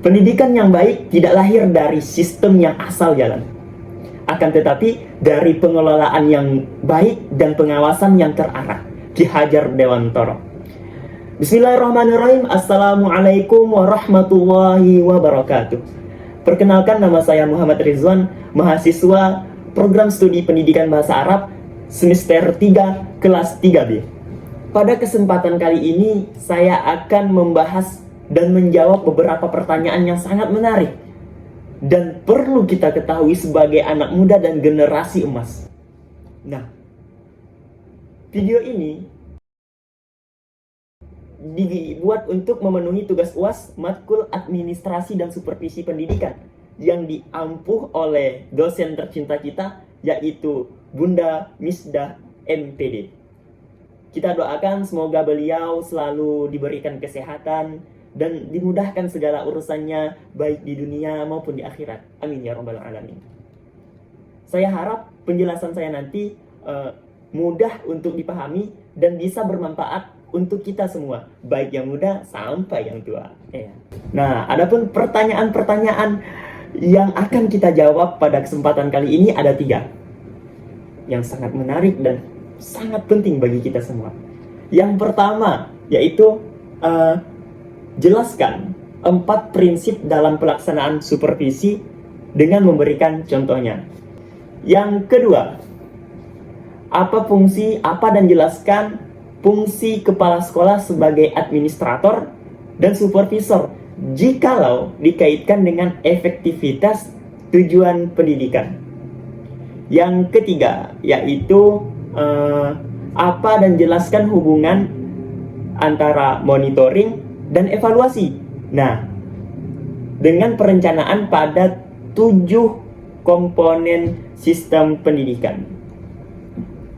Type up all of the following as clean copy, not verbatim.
Pendidikan yang baik tidak lahir dari sistem yang asal jalan, akan tetapi dari pengelolaan yang baik dan pengawasan yang terarah. Ki Hajar Dewantara. Bismillahirrahmanirrahim. Assalamualaikum warahmatullahi wabarakatuh. Perkenalkan, nama saya Muhammad Rizwan, mahasiswa program studi pendidikan bahasa Arab semester 3 kelas 3B. Pada kesempatan kali ini saya akan membahas dan menjawab beberapa pertanyaan yang sangat menarik dan perlu kita ketahui sebagai anak muda dan generasi emas. Nah, video ini dibuat untuk memenuhi tugas UAS matkul administrasi dan supervisi pendidikan yang diampuh oleh dosen tercinta kita, yaitu Bunda Misdah MPD. Kita doakan semoga beliau selalu diberikan kesehatan dan dimudahkan segala urusannya, baik di dunia maupun di akhirat. Amin ya rabbal alamin. Saya harap penjelasan saya nanti mudah untuk dipahami dan bisa bermanfaat untuk kita semua, baik yang muda sampai yang tua. Nah, adapun pertanyaan-pertanyaan yang akan kita jawab pada kesempatan kali ini ada 3 yang sangat menarik dan sangat penting bagi kita semua. Yang pertama yaitu jelaskan 4 prinsip dalam pelaksanaan supervisi dengan memberikan contohnya. Yang kedua, dan jelaskan fungsi kepala sekolah sebagai administrator dan supervisor jikalau dikaitkan dengan efektivitas tujuan pendidikan. Yang ketiga, yaitu dan jelaskan hubungan antara monitoring dan evaluasi. Nah, dengan perencanaan pada 7 komponen sistem pendidikan.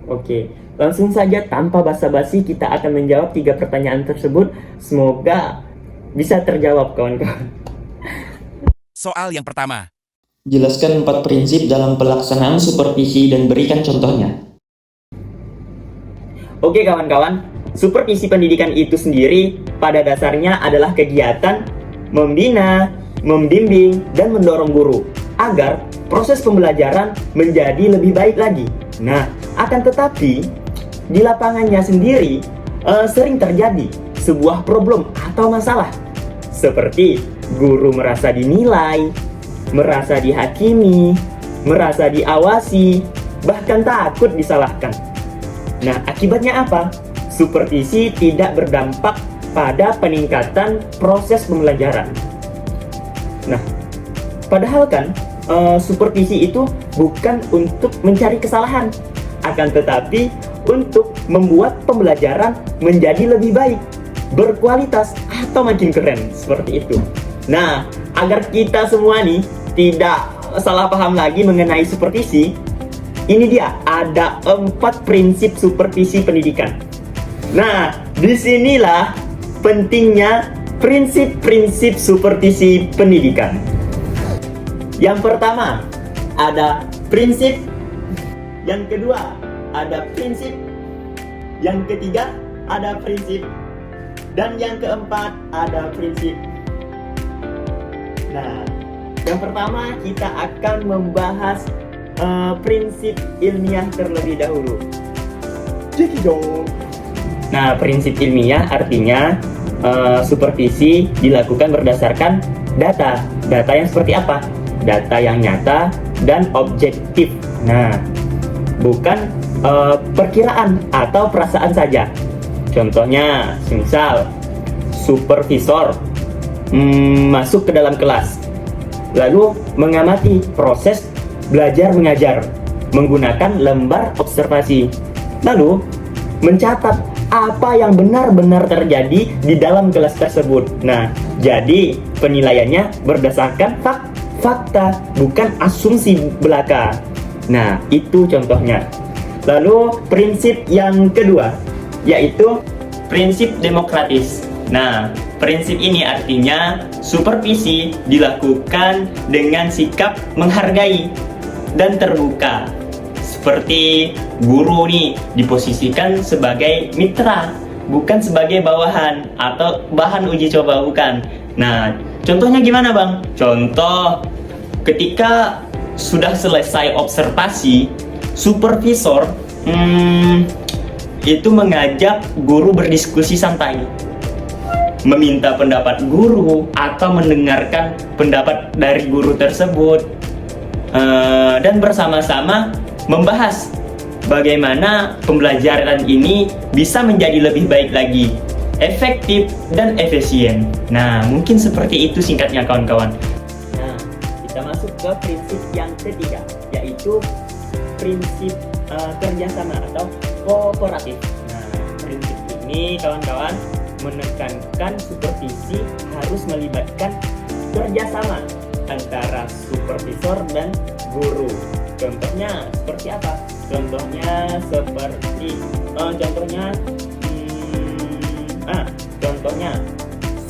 Oke, langsung saja tanpa basa-basi kita akan menjawab 3 pertanyaan tersebut. Semoga bisa terjawab, kawan-kawan. Soal yang pertama. Jelaskan 4 prinsip dalam pelaksanaan supervisi dan berikan contohnya. Oke, kawan-kawan. Supervisi pendidikan itu sendiri pada dasarnya adalah kegiatan membina, membimbing, dan mendorong guru agar proses pembelajaran menjadi lebih baik lagi. Nah, akan tetapi di lapangannya sendiri sering terjadi sebuah problem atau masalah, seperti guru merasa dinilai, merasa dihakimi, merasa diawasi, bahkan takut disalahkan. Nah, akibatnya apa? Supervisi tidak berdampak pada peningkatan proses pembelajaran. Nah, padahal kan supervisi itu bukan untuk mencari kesalahan, akan tetapi untuk membuat pembelajaran menjadi lebih baik, berkualitas, atau makin keren, seperti itu. Nah, agar kita semua nih tidak salah paham lagi mengenai supervisi, ini dia ada 4 prinsip supervisi pendidikan. Nah, disinilah pentingnya prinsip-prinsip supervisi pendidikan. Yang pertama, ada prinsip. Yang kedua, ada prinsip. Yang ketiga, ada prinsip. Dan yang keempat, ada prinsip. Nah, yang pertama kita akan membahas prinsip ilmiah terlebih dahulu. Jadi dong. Nah, prinsip ilmiah artinya supervisi dilakukan berdasarkan data. Data yang seperti apa? Data yang nyata dan objektif. Nah, bukan perkiraan atau perasaan saja. Contohnya, misal supervisor masuk ke dalam kelas, lalu mengamati proses belajar mengajar menggunakan lembar observasi, lalu mencatat apa yang benar-benar terjadi di dalam kelas tersebut. Nah, jadi penilaiannya berdasarkan fakta, bukan asumsi belaka. Nah, itu contohnya. Lalu prinsip yang kedua, yaitu prinsip demokratis. Nah, prinsip ini artinya supervisi dilakukan dengan sikap menghargai dan terbuka. Seperti guru nih diposisikan sebagai mitra bukan sebagai bawahan atau bahan uji coba, bukan. Nah, contohnya gimana Bang? Contoh, ketika sudah selesai observasi, supervisor itu mengajak guru berdiskusi santai, meminta pendapat guru atau mendengarkan pendapat dari guru tersebut, dan bersama-sama membahas bagaimana pembelajaran ini bisa menjadi lebih baik lagi, efektif dan efisien. Nah, mungkin seperti itu singkatnya kawan-kawan. Nah, kita masuk ke prinsip yang ketiga, yaitu prinsip kerjasama atau kooperatif. Nah, prinsip ini kawan-kawan menekankan supervisi harus melibatkan kerjasama antara supervisor dan guru. Contohnya seperti apa? Contohnya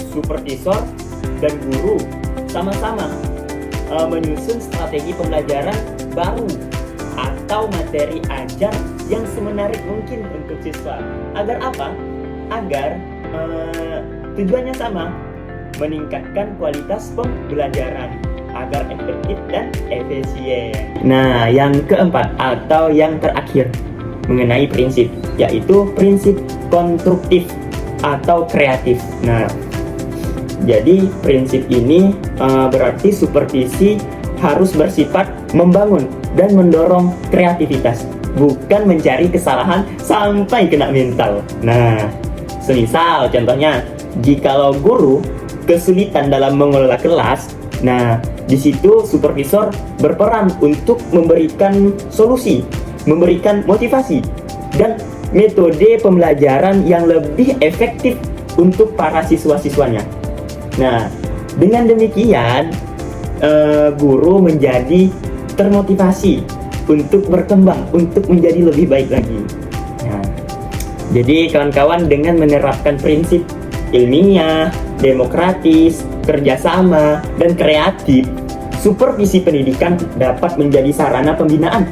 supervisor dan guru sama-sama menyusun strategi pembelajaran baru atau materi ajar yang semenarik mungkin untuk siswa. Agar apa? Agar tujuannya sama, meningkatkan kualitas pembelajaran agar efektif dan efisien. Nah, yang keempat atau yang terakhir mengenai prinsip, yaitu prinsip konstruktif atau kreatif. Nah, jadi prinsip ini berarti supervisi harus bersifat membangun dan mendorong kreativitas, bukan mencari kesalahan sampai kena mental. Nah, semisal contohnya, jikalau guru kesulitan dalam mengelola kelas, nah di situ supervisor berperan untuk memberikan solusi, memberikan motivasi dan metode pembelajaran yang lebih efektif untuk para siswa-siswanya. Nah, dengan demikian guru menjadi termotivasi untuk berkembang, untuk menjadi lebih baik lagi. Nah, jadi kawan-kawan, dengan menerapkan prinsip ilmiah, demokratis, kerjasama, dan kreatif, supervisi pendidikan dapat menjadi sarana pembinaan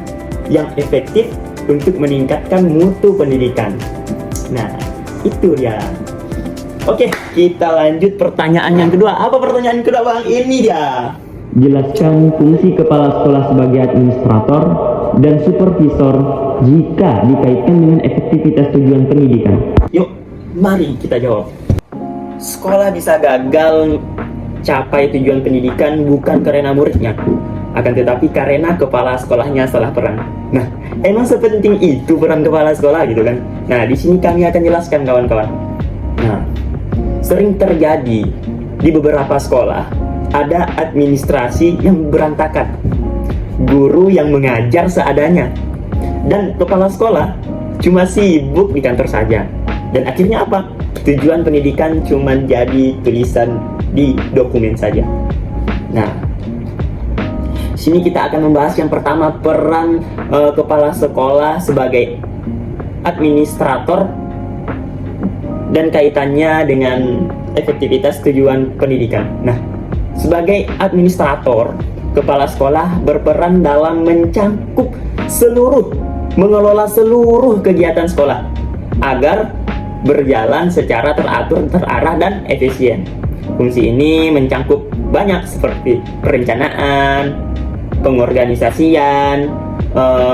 yang efektif untuk meningkatkan mutu pendidikan. Nah, itu dia. Oke, kita lanjut pertanyaan yang kedua. Apa pertanyaan kedua, Bang? Ini dia. Jelaskan fungsi kepala sekolah sebagai administrator dan supervisor jika dikaitkan dengan efektivitas tujuan pendidikan. Yuk, mari kita jawab. Sekolah bisa gagal capai tujuan pendidikan bukan karena muridnya, akan tetapi karena kepala sekolahnya salah peran. Nah, emang sepenting itu peran kepala sekolah gitu kan? Nah, di sini kami akan jelaskan kawan-kawan. Nah, sering terjadi di beberapa sekolah ada administrasi yang berantakan, guru yang mengajar seadanya, dan kepala sekolah cuma sibuk di kantor saja. Dan akhirnya apa? Tujuan pendidikan cuma jadi tulisan di dokumen saja. Nah, sini kita akan membahas yang pertama, peran kepala sekolah sebagai administrator dan kaitannya dengan efektivitas tujuan pendidikan. Nah, sebagai administrator, kepala sekolah berperan dalam mengelola seluruh kegiatan sekolah agar berjalan secara teratur, terarah, dan efisien. Fungsi ini mencangkup banyak seperti perencanaan, pengorganisasian,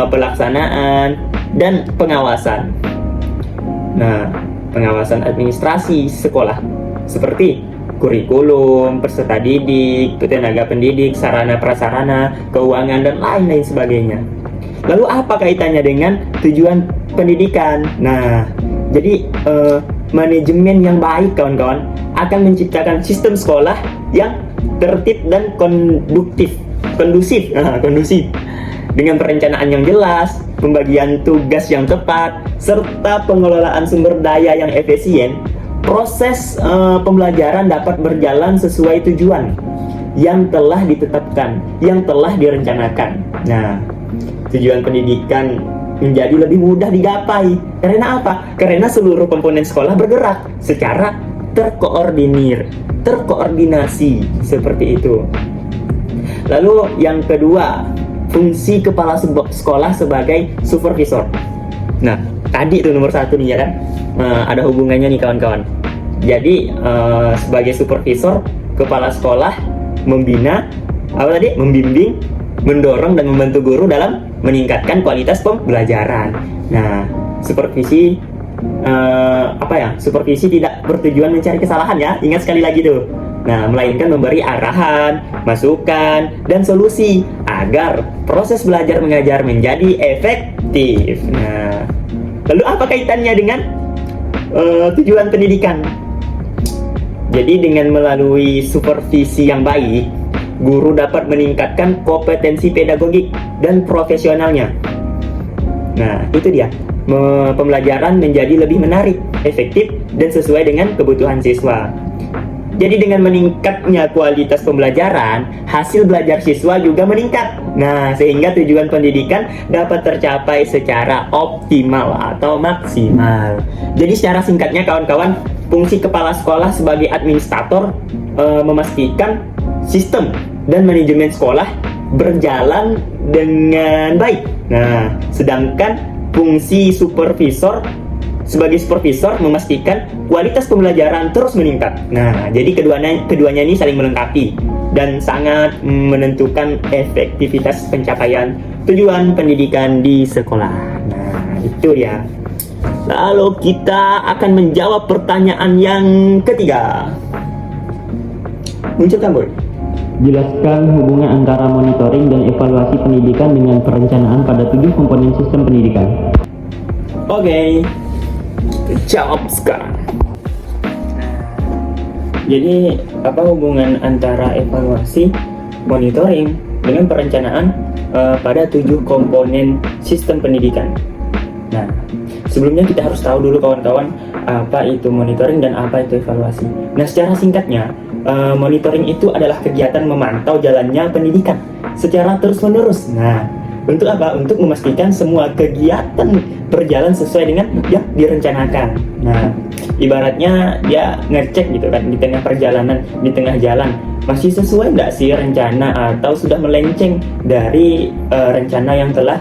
pelaksanaan, dan pengawasan. Nah, pengawasan administrasi sekolah seperti kurikulum, peserta didik, tenaga pendidik, sarana prasarana, keuangan, dan lain-lain sebagainya. Lalu apa kaitannya dengan tujuan pendidikan? Nah, jadi manajemen yang baik kawan-kawan akan menciptakan sistem sekolah yang tertib dan kondusif dengan perencanaan yang jelas, pembagian tugas yang tepat, serta pengelolaan sumber daya yang efisien. Proses pembelajaran dapat berjalan sesuai tujuan yang telah ditetapkan, yang telah direncanakan. Nah, tujuan pendidikan menjadi lebih mudah digapai. Karena apa? Karena seluruh komponen sekolah bergerak secara terkoordinasi seperti itu. Lalu yang kedua, fungsi kepala sekolah sebagai supervisor. Nah, tadi itu nomor 1 nih ya kan. ada hubungannya nih kawan-kawan. Jadi sebagai supervisor, kepala sekolah membina, membimbing, mendorong dan membantu guru dalam meningkatkan kualitas pembelajaran. Nah, supervisi supervisi tidak bertujuan mencari kesalahan ya. Ingat sekali lagi tuh. Nah, melainkan memberi arahan, masukan, dan solusi agar proses belajar mengajar menjadi efektif. Nah, lalu apa kaitannya dengan tujuan pendidikan? Jadi dengan melalui supervisi yang baik, guru dapat meningkatkan kompetensi pedagogik dan profesionalnya. Nah, itu dia. Pembelajaran menjadi lebih menarik, efektif, dan sesuai dengan kebutuhan siswa. Jadi dengan meningkatnya kualitas pembelajaran, hasil belajar siswa juga meningkat. Nah, sehingga tujuan pendidikan dapat tercapai secara optimal atau maksimal. Jadi secara singkatnya kawan-kawan, fungsi kepala sekolah sebagai administrator memastikan sistem dan manajemen sekolah berjalan dengan baik. Nah, sedangkan fungsi supervisor sebagai supervisor memastikan kualitas pembelajaran terus meningkat. Nah, jadi keduanya ini saling melengkapi dan sangat menentukan efektivitas pencapaian tujuan pendidikan di sekolah. Nah, itu ya. Lalu kita akan menjawab pertanyaan yang ketiga. Munculkan, Boy. Jelaskan hubungan antara monitoring dan evaluasi pendidikan dengan perencanaan pada 7 komponen sistem pendidikan. Oke, jawab sekarang. Jadi, apa hubungan antara evaluasi, monitoring, dengan perencanaan pada 7 komponen sistem pendidikan? Nah, sebelumnya kita harus tahu dulu kawan-kawan apa itu monitoring dan apa itu evaluasi. Nah, secara singkatnya, monitoring itu adalah kegiatan memantau jalannya pendidikan secara terus-menerus. Nah, untuk apa? Untuk memastikan semua kegiatan berjalan sesuai dengan yang direncanakan. Nah, ibaratnya dia ngecek gitu kan di tengah perjalanan, di tengah jalan, masih sesuai nggak sih rencana atau sudah melenceng dari rencana yang telah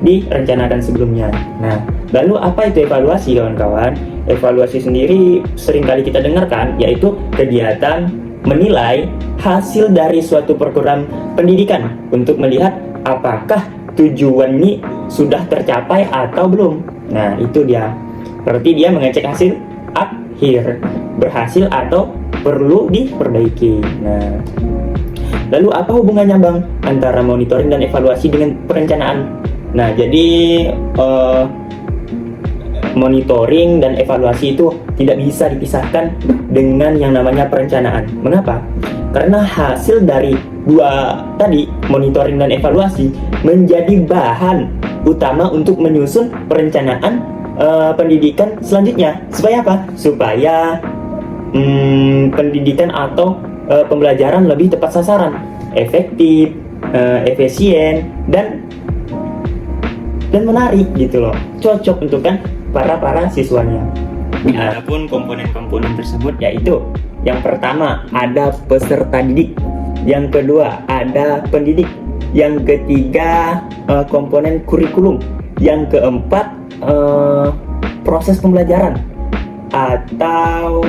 direncanakan sebelumnya. Nah, lalu apa itu evaluasi kawan-kawan? Evaluasi sendiri seringkali kita dengarkan, yaitu kegiatan menilai hasil dari suatu program pendidikan untuk melihat apakah tujuan ini sudah tercapai atau belum. Nah, itu dia. Berarti dia mengecek hasil akhir, berhasil atau perlu diperbaiki. Nah, lalu apa hubungannya Bang antara monitoring dan evaluasi dengan perencanaan? Nah, jadi monitoring dan evaluasi itu tidak bisa dipisahkan dengan yang namanya perencanaan. Mengapa? Karena hasil dari dua tadi, monitoring dan evaluasi, menjadi bahan utama untuk menyusun perencanaan pendidikan selanjutnya. Supaya apa? Supaya pendidikan atau pembelajaran lebih tepat sasaran, efektif, efisien, dan menarik gitu loh, cocok untuk kan para siswanya. Adapun komponen-komponen tersebut yaitu yang pertama ada peserta didik, yang kedua ada pendidik, yang ketiga komponen kurikulum, yang keempat proses pembelajaran atau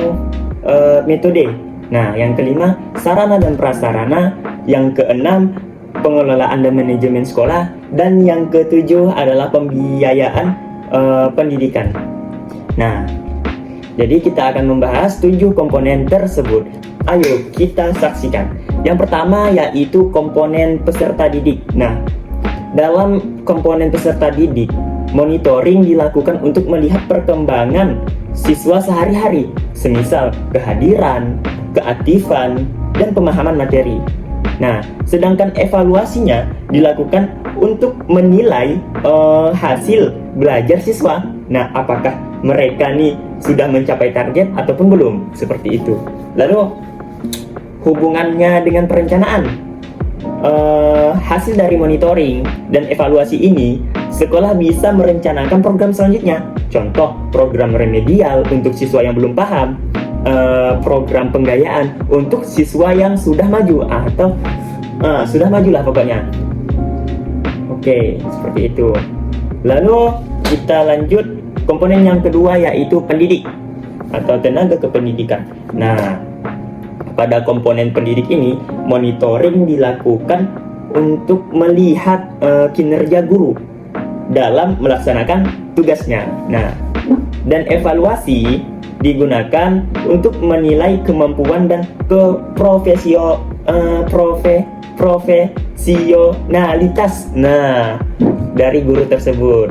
metode. Nah, yang kelima sarana dan prasarana, yang keenam pengelolaan dan manajemen sekolah, dan yang ketujuh adalah pembiayaan pendidikan. Nah, jadi kita akan membahas 7 komponen tersebut. Ayo kita saksikan. Yang pertama yaitu komponen peserta didik. Nah, dalam komponen peserta didik, monitoring dilakukan untuk melihat perkembangan siswa sehari-hari, semisal kehadiran, keaktifan, dan pemahaman materi. Nah, sedangkan evaluasinya dilakukan untuk menilai hasil belajar siswa. Nah, apakah mereka nih sudah mencapai target ataupun belum? Seperti itu. Lalu hubungannya dengan perencanaan. Hasil dari monitoring dan evaluasi ini, sekolah bisa merencanakan program selanjutnya. Contoh, program remedial untuk siswa yang belum paham, program penggayaan untuk siswa yang sudah maju atau sudah maju lah pokoknya. Oke, seperti itu. Lalu kita lanjut Komponen yang kedua yaitu pendidik atau tenaga kependidikan. Nah, pada komponen pendidik ini, monitoring dilakukan untuk melihat kinerja guru dalam melaksanakan tugasnya. Nah, dan evaluasi digunakan untuk menilai kemampuan dan profesionalitas dari guru tersebut.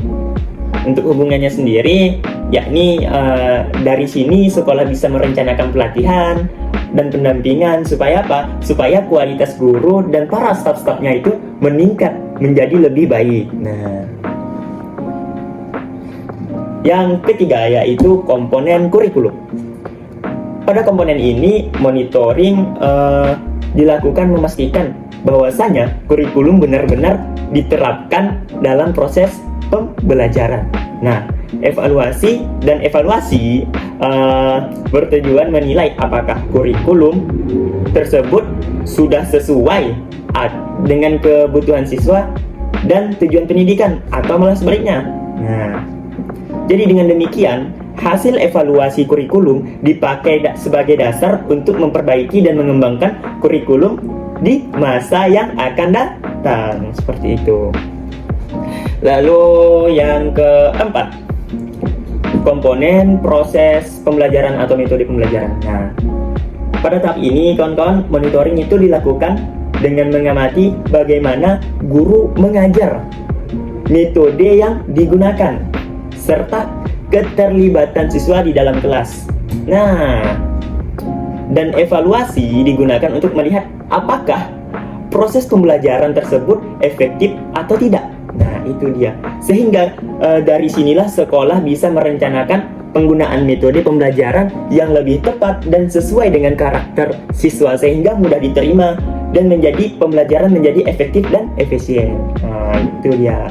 Untuk hubungannya sendiri, yakni dari sini sekolah bisa merencanakan pelatihan dan pendampingan supaya apa? Supaya kualitas guru dan para staf-stafnya itu meningkat menjadi lebih baik. Nah, yang ketiga yaitu komponen kurikulum. Pada komponen ini, monitoring dilakukan memastikan bahwasanya kurikulum benar-benar diterapkan dalam proses pembelajaran. Nah, evaluasi bertujuan menilai apakah kurikulum tersebut sudah sesuai dengan kebutuhan siswa dan tujuan pendidikan atau malah sebaliknya. Nah, jadi dengan demikian, hasil evaluasi kurikulum dipakai sebagai dasar untuk memperbaiki dan mengembangkan kurikulum di masa yang akan datang. Seperti itu. Lalu yang keempat, komponen proses pembelajaran atau metode pembelajaran. Nah, pada tahap ini kawan-kawan, monitoring itu dilakukan dengan mengamati bagaimana guru mengajar, metode yang digunakan, serta keterlibatan siswa di dalam kelas. Nah, dan evaluasi digunakan untuk melihat apakah proses pembelajaran tersebut efektif atau tidak. Nah, itu dia. Sehingga dari sinilah sekolah bisa merencanakan penggunaan metode pembelajaran yang lebih tepat dan sesuai dengan karakter siswa sehingga mudah diterima dan menjadi pembelajaran menjadi efektif dan efisien. Nah, itu dia.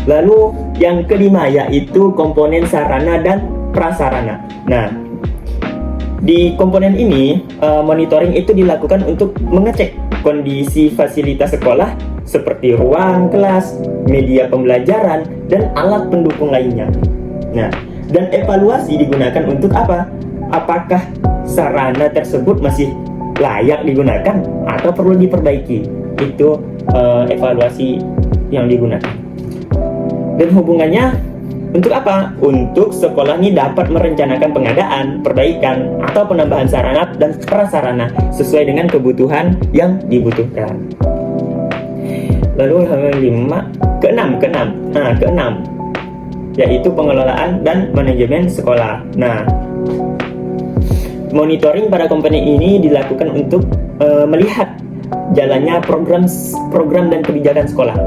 Lalu yang kelima yaitu komponen sarana dan prasarana. Nah, di komponen ini monitoring itu dilakukan untuk mengecek kondisi fasilitas sekolah seperti ruang kelas, media pembelajaran, dan alat pendukung lainnya. Nah, dan evaluasi digunakan untuk apa? Apakah sarana tersebut masih layak digunakan atau perlu diperbaiki? Itu evaluasi yang digunakan. Dan hubungannya untuk apa? Untuk sekolah ini dapat merencanakan pengadaan, perbaikan, atau penambahan sarana dan prasarana sesuai dengan kebutuhan yang dibutuhkan. Lalu keenam yaitu pengelolaan dan manajemen sekolah. Nah, monitoring pada komponen ini dilakukan untuk melihat jalannya program dan kebijakan sekolah.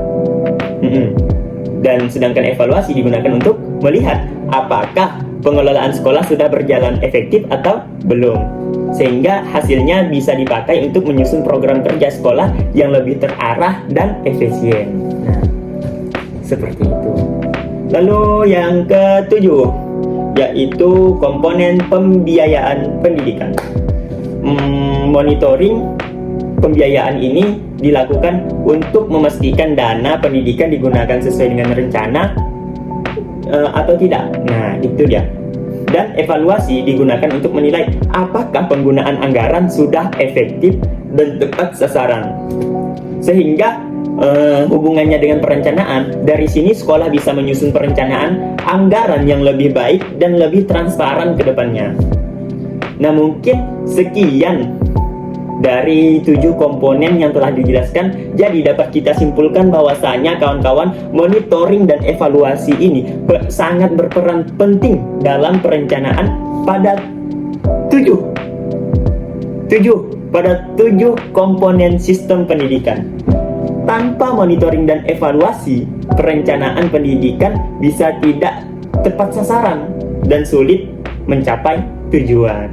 Dan sedangkan evaluasi digunakan untuk melihat apakah pengelolaan sekolah sudah berjalan efektif atau belum, sehingga hasilnya bisa dipakai untuk menyusun program kerja sekolah yang lebih terarah dan efisien. Nah, seperti itu. Lalu yang ketujuh yaitu komponen pembiayaan pendidikan. Monitoring pembiayaan ini dilakukan untuk memastikan dana pendidikan digunakan sesuai dengan rencana atau tidak. Nah, itu dia. Dan evaluasi digunakan untuk menilai apakah penggunaan anggaran sudah efektif dan tepat sasaran. Sehingga hubungannya dengan perencanaan, dari sini sekolah bisa menyusun perencanaan anggaran yang lebih baik dan lebih transparan ke depannya. Nah, mungkin sekian dari 7 komponen yang telah dijelaskan. Jadi dapat kita simpulkan bahwasanya kawan-kawan, monitoring dan evaluasi ini sangat berperan penting dalam perencanaan pada 7 komponen sistem pendidikan. Tanpa monitoring dan evaluasi, perencanaan pendidikan bisa tidak tepat sasaran dan sulit mencapai tujuan.